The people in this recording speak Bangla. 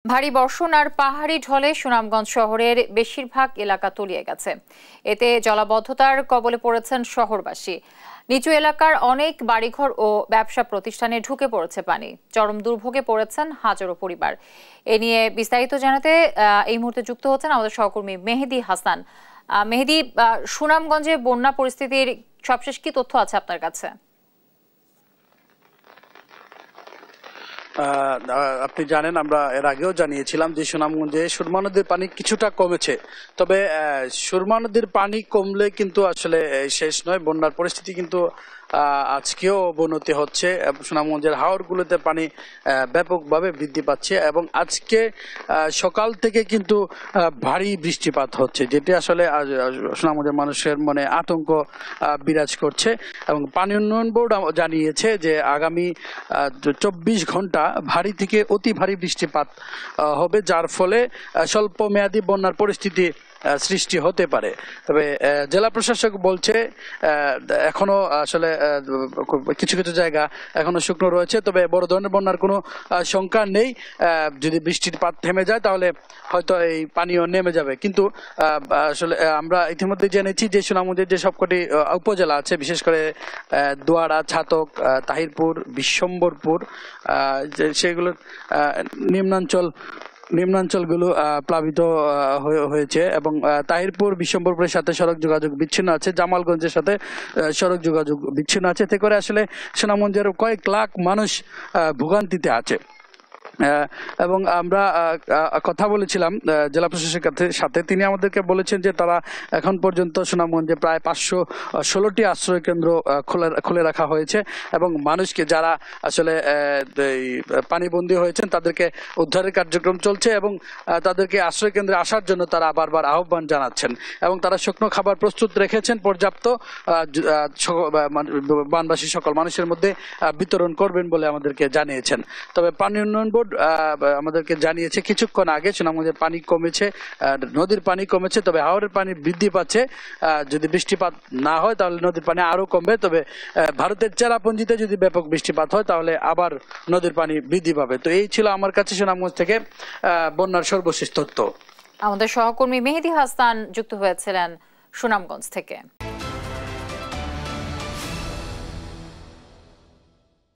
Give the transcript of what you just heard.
ভারী বর্ষণ আর পাহাড়ি ঢলে সুনামগঞ্জ শহরের বেশিরভাগ এলাকা তলিয়ে গেছে। এতে জলাবদ্ধতার কবলে পড়েছেন শহরবাসী। নিচু এলাকার অনেক বাড়িঘর ও ব্যবসা প্রতিষ্ঠানে ঢুকে পড়েছে পানি। চরম দুর্ভোগে পড়েছেন হাজারো পরিবার। এ নিয়ে বিস্তারিত জানাতে এই মুহূর্তে যুক্ত হচ্ছেন আমাদের সহকর্মী মেহেদি হাসান। মেহেদি, সুনামগঞ্জে বন্যা পরিস্থিতির সবশেষ কি তথ্য আছে আপনার কাছে? আপনি জানেন, আমরা এর আগেও জানিয়েছিলাম যে সুনামগঞ্জে সুরমা নদীর পানি কিছুটা কমেছে। তবে সুরমা নদীর পানি কমলে কিন্তু আসলে শেষ নয়, বন্যার পরিস্থিতি কিন্তু আজকেও অবনতি হচ্ছে। সুনামগঞ্জের হাওরগুলোতে পানি ব্যাপকভাবে বৃদ্ধি পাচ্ছে এবং আজকে সকাল থেকে কিন্তু ভারী বৃষ্টিপাত হচ্ছে, যেটি আসলে সুনামগঞ্জের মানুষের মনে আতঙ্ক বিরাজ করছে। এবং পানি উন্নয়ন বোর্ড জানিয়েছে যে আগামী 24 ঘন্টা ভারী থেকে অতি ভারী বৃষ্টিপাত হবে, যার ফলে স্বল্প মেয়াদী বন্যার পরিস্থিতি সৃষ্টি হতে পারে। তবে জেলা প্রশাসক বলছে এখনো আসলে কিছু কিছু জায়গা এখনো শুকনো রয়েছে, তবে বড় ধরনের বন্যার কোনো শঙ্কা নেই। যদি বৃষ্টিপাত থেমে যায় তাহলে হয়তো এই পানিও নেমে যাবে। কিন্তু আসলে আমরা ইতিমধ্যে জেনেছি যে সুনামগঞ্জের যে সবকটি উপজেলা আছে, বিশেষ করে দোয়ারা, ছাতক, তাহিরপুর, বিশ্বম্বরপুর, সেগুলোর নিম্নাঞ্চলগুলো প্লাবিত হয়েছে এবং তাহিরপুর বিশ্বম্বরপুরের সাথে সড়ক যোগাযোগ বিচ্ছিন্ন আছে, জামালগঞ্জের সাথে সড়ক যোগাযোগ বিচ্ছিন্ন আছে। এতে করে আসলে সুনামগঞ্জের কয়েক লাখ মানুষ ভোগান্তিতে আছে। এবং আমরা কথা বলেছিলাম জেলা প্রশাসকের সাথে, তিনি আমাদেরকে বলেছেন যে তারা এখন পর্যন্ত সুনামগঞ্জে প্রায় 516টি আশ্রয় কেন্দ্র খুলে রাখা হয়েছে এবং মানুষকে যারা আসলে পানিবন্দী হয়েছেন তাদেরকে উদ্ধারের কার্যক্রম চলছে এবং তাদেরকে আশ্রয় কেন্দ্রে আসার জন্য তারা বারবার আহ্বান জানাচ্ছেন এবং তারা শুকনো খাবার প্রস্তুত রেখেছেন পর্যাপ্ত, বানবাসী সকল মানুষের মধ্যে বিতরণ করবেন বলে আমাদেরকে জানিয়েছেন। তবে পানি উন্নয়ন বোর্ড আমাদেরকে জানিয়েছে কিছুক্ষণ আগে সুনামগঞ্জের পানি কমেছে, নদীর পানি কমেছে, তবে হাওরের পানি বৃদ্ধি পাচ্ছে। যদি বৃষ্টিপাত না হয় তাহলে নদীর পানি আরো কমবে। তবে ভারতের চেরাপুঞ্জিতে যদি ব্যাপক বৃষ্টিপাত হয় তাহলে আবার নদীর পানি বৃদ্ধি পাবে। তো এই ছিল আমার কাছে সুনামগঞ্জ থেকে বন্যার সর্বশেষ তথ্য। আমাদের সহকর্মী মেহেদি হাসান যুক্ত হয়েছিলেন সুনামগঞ্জ থেকে।